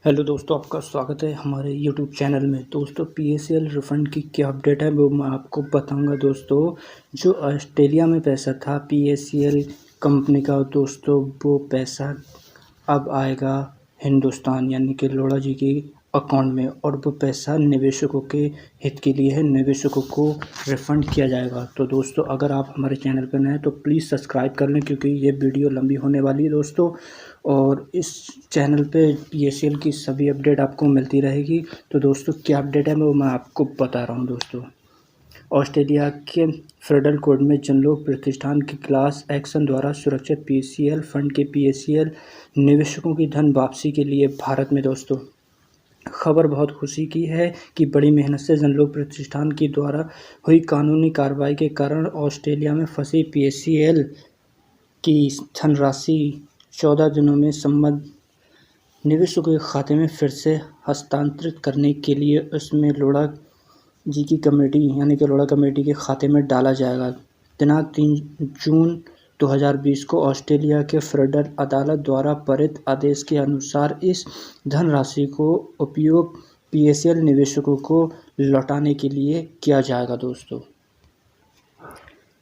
Hello दोस्तों, आपका स्वागत है हमारे यूट्यूब चैनल में। दोस्तों, पीएसएल रिफ़ंड की क्या अपडेट है वो मैं आपको बताऊंगा। दोस्तों, जो ऑस्ट्रेलिया में पैसा था पीएसएल कंपनी का, दोस्तों वो पैसा अब आएगा हिंदुस्तान यानी कि लोढ़ा जी के अकाउंट में, और वो पैसा निवेशकों के हित के लिए है। निवेशकों को रिफ़ंड किया जाएगा। तो दोस्तों, अगर आप हमारे चैनल पर नए हैं तो प्लीज़ सब्सक्राइब कर लें, क्योंकि ये वीडियो लंबी होने वाली है दोस्तों। और इस चैनल पे पीएसएल की सभी अपडेट आपको मिलती रहेगी। तो दोस्तों, क्या अपडेट है वो मैं आपको बता रहा हूँ। दोस्तों, ऑस्ट्रेलिया के फेडरल कोर्ट में जनलोक प्रतिष्ठान की क्लास एक्शन द्वारा सुरक्षित पीसीएल फंड के पीएसएल निवेशकों की धन वापसी के लिए भारत में दोस्तों खबर बहुत खुशी की है कि बड़ी मेहनत से जनलोक प्रतिष्ठान की द्वारा हुई कानूनी कार्रवाई के कारण ऑस्ट्रेलिया में फंसी पीएसएल की धनराशि 14 दिनों में संबद्ध निवेशकों के खाते में फिर से हस्तांतरित करने के लिए उसमें लोढ़ा जी की कमेटी यानी कि लोढ़ा कमेटी के खाते में डाला जाएगा। दिनांक 3 जून 2020 को ऑस्ट्रेलिया के फेडरल अदालत द्वारा पारित आदेश के अनुसार इस धनराशि को उपयोग पीएसएल निवेशकों को लौटाने के लिए किया जाएगा।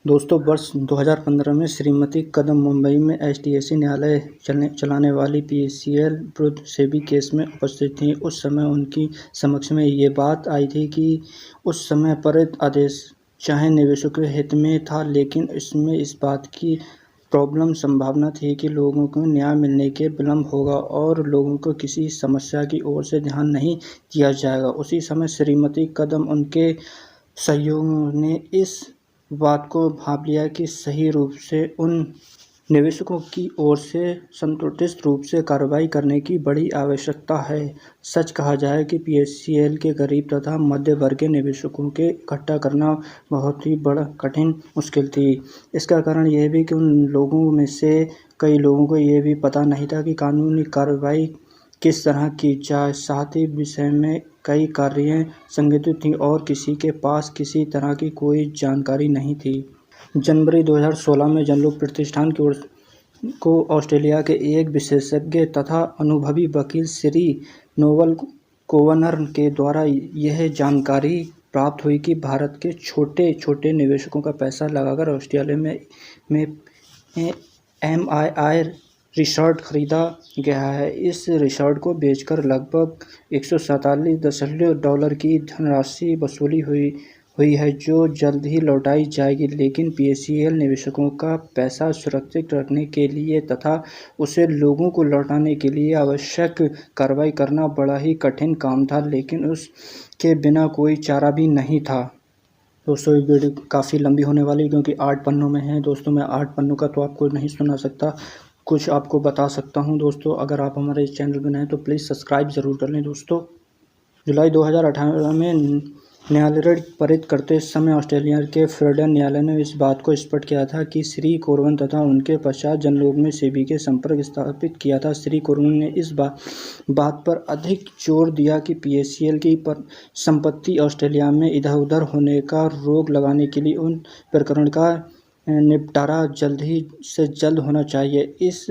दोस्तों, वर्ष 2015 में श्रीमती कदम मुंबई में एसटीएसी न्यायालय चलाने वाली पीएसएल विरुद्ध सेबी केस में उपस्थित थीं। उस समय उनकी समक्ष में ये बात आई थी कि उस समय पारित आदेश चाहे निवेशकों के हित में था, लेकिन इसमें इस बात की प्रॉब्लम संभावना थी कि लोगों को न्याय मिलने के विलम्ब होगा और लोगों को किसी समस्या की ओर से ध्यान नहीं दिया जाएगा। उसी समय श्रीमती कदम उनके सहयोगियों ने इस बात को भांप लिया कि सही रूप से उन निवेशकों की ओर से संतुलित रूप से कार्रवाई करने की बड़ी आवश्यकता है। सच कहा जाए कि पीएसएल के गरीब तथा मध्य वर्ग के निवेशकों के इकट्ठा करना बहुत ही बड़ा कठिन मुश्किल थी। इसका कारण यह भी कि उन लोगों में से कई लोगों को यह भी पता नहीं था कि कानूनी कार्रवाई किस तरह की जाए। साथ ही विषय में कई कार्य संगठित थी और किसी के पास किसी तरह की कोई जानकारी नहीं थी। जनवरी 2016 में जनलोक प्रतिष्ठान की ओर को ऑस्ट्रेलिया के एक विशेषज्ञ तथा अनुभवी वकील श्री नोवल कोवनर के द्वारा यह जानकारी प्राप्त हुई कि भारत के छोटे छोटे निवेशकों का पैसा लगाकर ऑस्ट्रेलिया में एमआईआई रिसॉर्ट खरीदा गया है। इस रिसॉर्ट को बेचकर लगभग $147 की धनराशि वसूली हुई है, जो जल्द ही लौटाई जाएगी। लेकिन पीएसएल निवेशकों का पैसा सुरक्षित रखने के लिए तथा उसे लोगों को लौटाने के लिए आवश्यक कार्रवाई करना बड़ा ही कठिन काम था, लेकिन उसके बिना कोई चारा भी नहीं था। दोस्तों, ये वीडियो काफ़ी लंबी होने वाली है, क्योंकि 8 पन्नों में है। दोस्तों, मैं 8 पन्नों का तो आपको नहीं सुना सकता, कुछ आपको बता सकता हूं। दोस्तों, अगर आप हमारे इस चैनल पर नए हैं तो प्लीज़ सब्सक्राइब ज़रूर कर लें। दोस्तों, जुलाई 2018 में न्यायालय पारित करते समय ऑस्ट्रेलिया के फेडरल न्यायालय ने इस बात को स्पष्ट किया था कि श्री कोवन तथा उनके पश्चात जनलोक में सेबी के संपर्क स्थापित किया था। श्री कोवन ने इस बात पर अधिक जोर दिया कि पीएसएल की संपत्ति ऑस्ट्रेलिया में इधर उधर होने का रोक लगाने के लिए उन प्रकरण का निपटारा जल्द ही से जल्द होना चाहिए। इस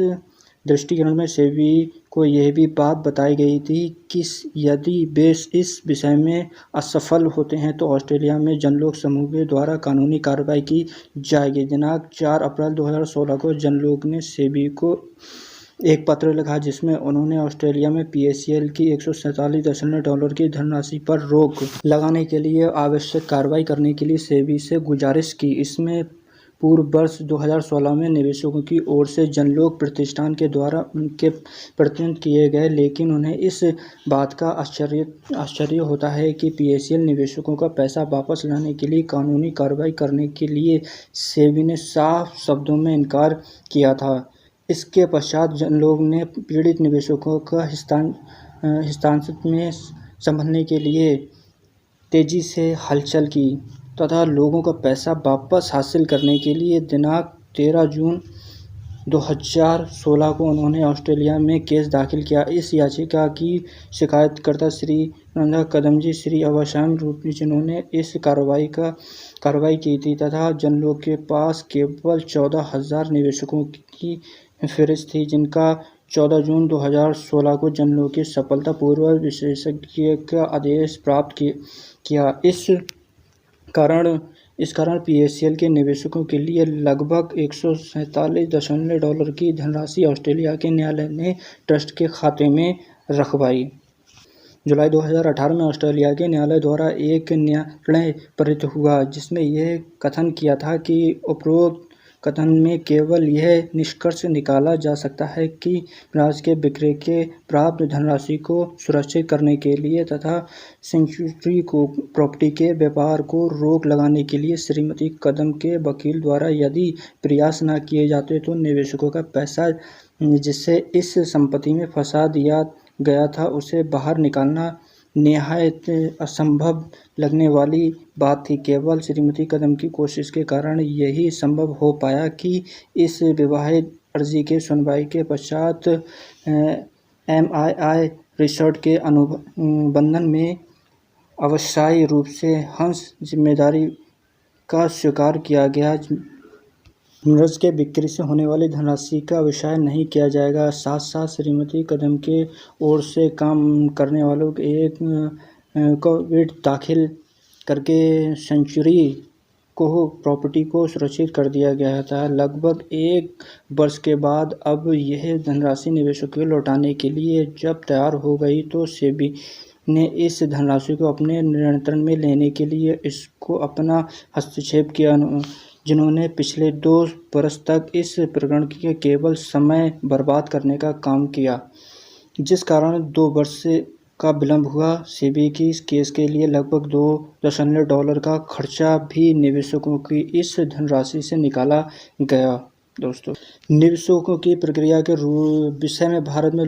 दृष्टिकोण में सेबी को यह भी बात बताई गई थी कि यदि वे इस विषय में असफल होते हैं तो ऑस्ट्रेलिया में जनलोक समूह के द्वारा कानूनी कार्रवाई की जाएगी। दिनांक 4 अप्रैल 2016 को जनलोक ने सेबी को एक पत्र लिखा, जिसमें उन्होंने ऑस्ट्रेलिया में पीएसएल की $147 की धनराशि पर रोक लगाने के लिए आवश्यक कार्रवाई करने के लिए सेबी से गुजारिश की। इसमें पूर्व वर्ष 2016 में निवेशकों की ओर से जनलोक प्रतिष्ठान के द्वारा उनके प्रतिनिधित्व किए गए, लेकिन उन्हें इस बात का आश्चर्य होता है कि पीएसएल निवेशकों का पैसा वापस लाने के लिए कानूनी कार्रवाई करने के लिए सेबी ने साफ शब्दों में इनकार किया था। इसके पश्चात जनलोक ने पीड़ित निवेशकों का हस्तांतरण में संभलने के लिए तेजी से हलचल की तथा लोगों का पैसा वापस हासिल करने के लिए दिनांक 13 जून 2016 को उन्होंने ऑस्ट्रेलिया में केस दाखिल किया। इस याचिका की शिकायतकर्ता श्री नंदा कदम जी श्री अवसायन रूप जिन्होंने इस कार्रवाई की थी तथा जनलोक के पास केवल 14,000 निवेशकों की फहरिस्त थी, जिनका 14 जून 2016 को जनलोक की सफलतापूर्वक विशेषज्ञ का आदेश प्राप्त किया। इस कारण पीएसएल के निवेशकों के लिए लगभग $147 की धनराशि ऑस्ट्रेलिया के न्यायालय ने ट्रस्ट के खाते में रखवाई। जुलाई 2018 में ऑस्ट्रेलिया के न्यायालय द्वारा एक निर्णय पारित हुआ जिसमें यह कथन किया था कि उपरोक्त कथन में केवल यह निष्कर्ष निकाला जा सकता है कि मिराज के विक्रय के प्राप्त धनराशि को सुरक्षित करने के लिए तथा सेंचुरी को प्रॉपर्टी के व्यापार को रोक लगाने के लिए श्रीमती कदम के वकील द्वारा यदि प्रयास न किए जाते तो निवेशकों का पैसा जिसे इस संपत्ति में फंसा दिया गया था उसे बाहर निकालना निहायत असंभव लगने वाली बात थी। केवल श्रीमती कदम की कोशिश के कारण यही संभव हो पाया कि इस विवादित अर्जी के सुनवाई के पश्चात MII रिसोर्ट के अनुबंधन में अवश्य रूप से हंस जिम्मेदारी का स्वीकार किया गया। मिराज के बिक्री से होने वाली धनराशि का विषय नहीं किया जाएगा। साथ साथ श्रीमती कदम के ओर से काम करने वालों के एक कोविड दाखिल करके सेंचुरी को प्रॉपर्टी को सुरक्षित कर दिया गया था। लगभग 1 वर्ष के बाद अब यह धनराशि निवेशकों को लौटाने के लिए जब तैयार हो गई तो सेबी ने इस धनराशि को अपने नियंत्रण में लेने के लिए इसको अपना हस्तक्षेप किया। जिन्होंने पिछले 2 वर्ष तक इस प्रकरण के केवल समय बर्बाद करने का काम किया जिस कारण 2 वर्ष का विलंब हुआ। सेबी की इस केस के लिए लगभग $2 का खर्चा भी निवेशकों की इस धनराशि से निकाला गया। दोस्तों, निवेशकों की प्रक्रिया के विषय में भारत में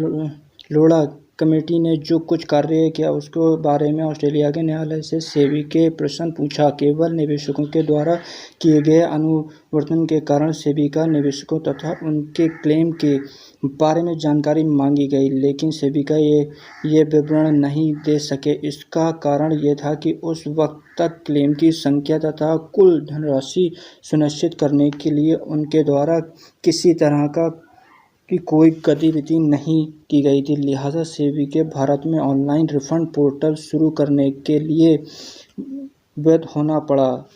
लोढ़ा कमेटी ने जो कुछ कार्य किया उसके बारे में ऑस्ट्रेलिया के न्यायालय से सेबी के प्रश्न पूछा। केवल निवेशकों के द्वारा किए गए अनुवर्तन के कारण सेबी का निवेशकों तथा उनके क्लेम के बारे में जानकारी मांगी गई, लेकिन सेबी का ये विवरण नहीं दे सके। इसका कारण ये था कि उस वक्त तक क्लेम की संख्या तथा कुल धनराशि सुनिश्चित करने के लिए उनके द्वारा किसी तरह की कोई गतिविधि नहीं की गई थी। लिहाजा सेबी के भारत में ऑनलाइन रिफंड पोर्टल शुरू करने के लिए बाध्य होना पड़ा।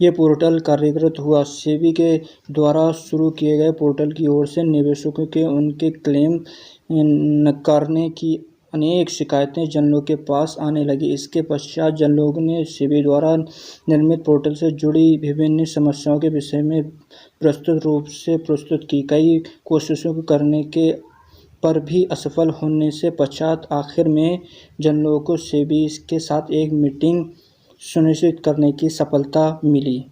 ये पोर्टल कार्यरत हुआ। सेबी के द्वारा शुरू किए गए पोर्टल की ओर से निवेशकों के उनके क्लेम नकारने की अनेक शिकायतें जनलोक के पास आने लगी। इसके पश्चात जनलोक ने सेबी द्वारा निर्मित पोर्टल से जुड़ी विभिन्न समस्याओं के विषय में विस्तृत रूप से प्रस्तुत की। कई कोशिशों करने के पर भी असफल होने से पश्चात आखिर में जनलोक को सेबी के साथ एक मीटिंग सुनिश्चित करने की सफलता मिली।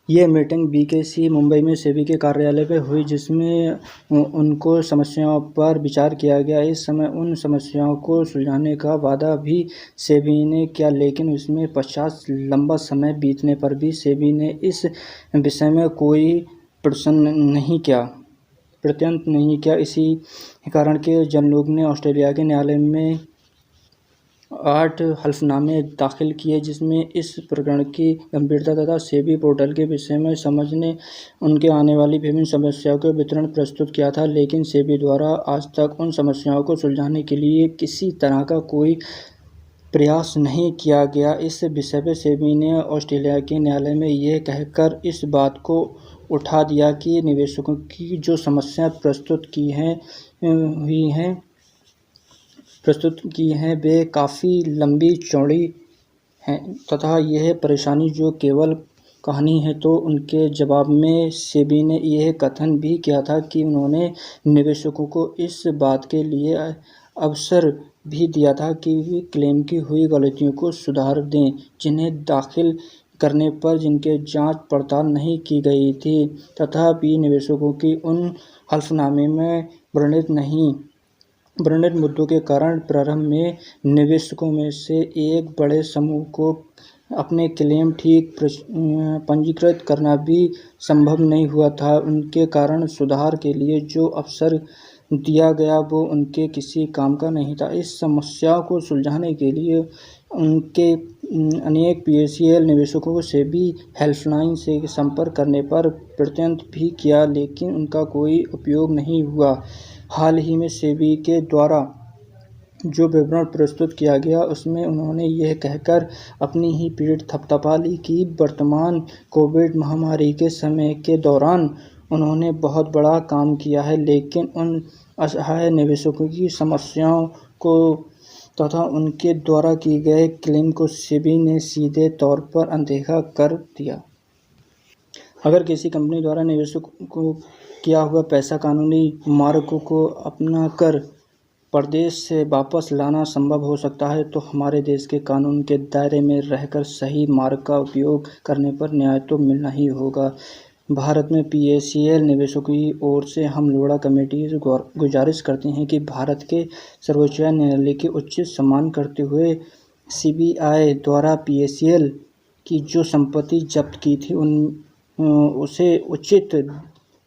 ये मीटिंग BKC मुंबई में सेबी के कार्यालय पर हुई जिसमें उनको समस्याओं पर विचार किया गया। इस समय उन समस्याओं को सुलझाने का वादा भी सेबी ने किया, लेकिन इसमें पश्चात लंबा समय बीतने पर भी सेबी ने इस विषय में कोई प्रत्यंत नहीं किया। इसी कारण के जनलोक ने ऑस्ट्रेलिया के न्यायालय में 8 हलफनामे दाखिल किए जिसमें इस प्रकरण की गंभीरता तथा सेबी पोर्टल के विषय में समझने उनके आने वाली विभिन्न समस्याओं के विवरण प्रस्तुत किया था, लेकिन सेबी द्वारा आज तक उन समस्याओं को सुलझाने के लिए किसी तरह का कोई प्रयास नहीं किया गया। इस विषय पर सेबी ने ऑस्ट्रेलिया के न्यायालय में यह कहकर इस बात को उठा दिया कि निवेशकों की जो समस्याएं प्रस्तुत की हैं वे काफ़ी लंबी चौड़ी हैं तथा यह परेशानी जो केवल कहानी है। तो उनके जवाब में सेबी ने यह कथन भी किया था कि उन्होंने निवेशकों को इस बात के लिए अवसर भी दिया था कि वे क्लेम की हुई गलतियों को सुधार दें जिन्हें दाखिल करने पर जिनके जांच पड़ताल नहीं की गई थी। तथापि निवेशकों की उन हलफनामे में वर्णित मुद्दों के कारण प्रारंभ में निवेशकों में से एक बड़े समूह को अपने क्लेम ठीक पंजीकृत करना भी संभव नहीं हुआ था। उनके कारण सुधार के लिए जो अवसर दिया गया वो उनके किसी काम का नहीं था। इस समस्या को सुलझाने के लिए उनके अनेक पीएसएल निवेशकों से भी हेल्पलाइन से संपर्क करने पर प्रयत्न भी किया, लेकिन उनका कोई उपयोग नहीं हुआ। हाल ही में सेबी के द्वारा जो विवरण प्रस्तुत किया गया, उसमें उन्होंने यह कहकर अपनी ही पीठ थपथपा ली कि वर्तमान कोविड महामारी के समय के दौरान उन्होंने बहुत बड़ा काम किया है, लेकिन उन असहाय निवेशकों की समस्याओं को तथा उनके द्वारा किए गए क्लेम को सेबी ने सीधे तौर पर अनदेखा कर दिया। अगर किसी कंपनी द्वारा निवेशकों को किया हुआ पैसा कानूनी मार्गों को अपनाकर प्रदेश से वापस लाना संभव हो सकता है, तो हमारे देश के कानून के दायरे में रहकर सही मार्ग का उपयोग करने पर न्याय तो मिलना ही होगा। भारत में पीएसएल निवेशकों की ओर से हम लोढ़ा कमेटी से गुजारिश करते हैं कि भारत के सर्वोच्च न्यायालय के उचित सम्मान करते हुए सीबीआई द्वारा पीएसएल की जो संपत्ति जब्त की थी उसे उचित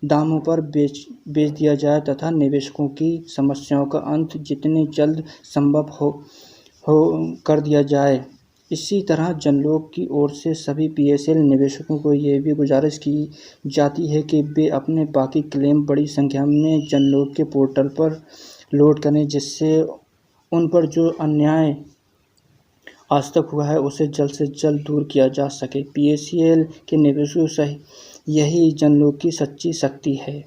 दामों पर बेच दिया जाए तथा निवेशकों की समस्याओं का अंत जितने जल्द संभव हो कर दिया जाए। इसी तरह जनलोक की ओर से सभी पीएसएल निवेशकों को यह भी गुजारिश की जाती है कि वे अपने बाकी क्लेम बड़ी संख्या में जनलोक के पोर्टल पर लोड करें, जिससे उन पर जो अन्याय आज तक हुआ है उसे जल्द से जल्द दूर किया जा सके। पीएसएल के निवेशकों से यही जनलोक की सच्ची शक्ति है।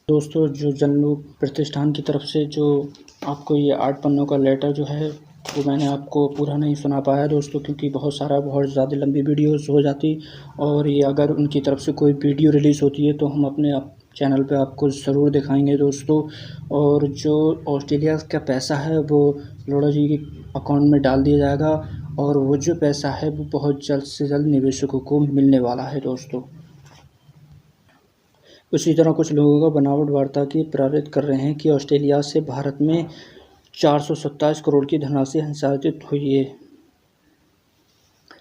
दोस्तों, जो जनलोक प्रतिष्ठान की तरफ से जो आपको ये 8 पन्नों का लेटर जो है वो मैंने आपको पूरा नहीं सुना पाया दोस्तों, क्योंकि बहुत ज़्यादा लंबी वीडियोस हो जाती, और ये अगर उनकी तरफ से कोई वीडियो रिलीज़ होती है तो हम अपने चैनल पे आपको ज़रूर दिखाएंगे दोस्तों। और जो ऑस्ट्रेलिया का पैसा है वो लोढ़ा जी के अकाउंट में डाल दिया जाएगा, और वो जो पैसा है वो बहुत जल्द से जल्द निवेशकों को मिलने वाला है दोस्तों। उसी तरह कुछ लोगों का बनावट वार्ता की प्रेरित कर रहे हैं कि ऑस्ट्रेलिया से भारत में 427 करोड़ की धनराशि हस्तांतरित हुई है।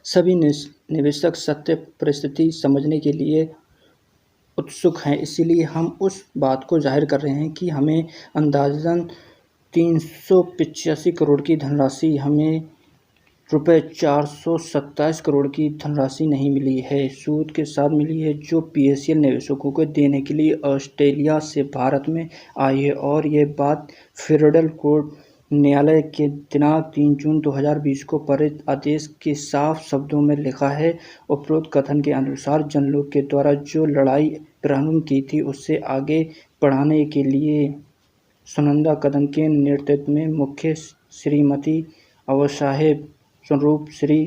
सभी निवेशक सत्य परिस्थिति समझने के लिए उत्सुक हैं, इसीलिए हम उस बात को जाहिर कर रहे हैं कि हमें अंदाज़न 385 करोड़ की धनराशि हमें रुपये 427 करोड़ की धनराशि नहीं मिली है, सूद के साथ मिली है, जो पीएसएल निवेशकों को देने के लिए ऑस्ट्रेलिया से भारत में आई है। और ये बात फेडरल कोर्ट न्यायालय के दिनांक 3 जून 2020 को पारित आदेश के साफ शब्दों में लिखा है। उपरोक्त कथन के अनुसार जनलोक के द्वारा जो लड़ाई प्रारंभ की थी उसे आगे बढ़ाने के लिए सुनंदा कदम के नेतृत्व में मुख्य श्रीमती अवसाहेब स्वरूप श्री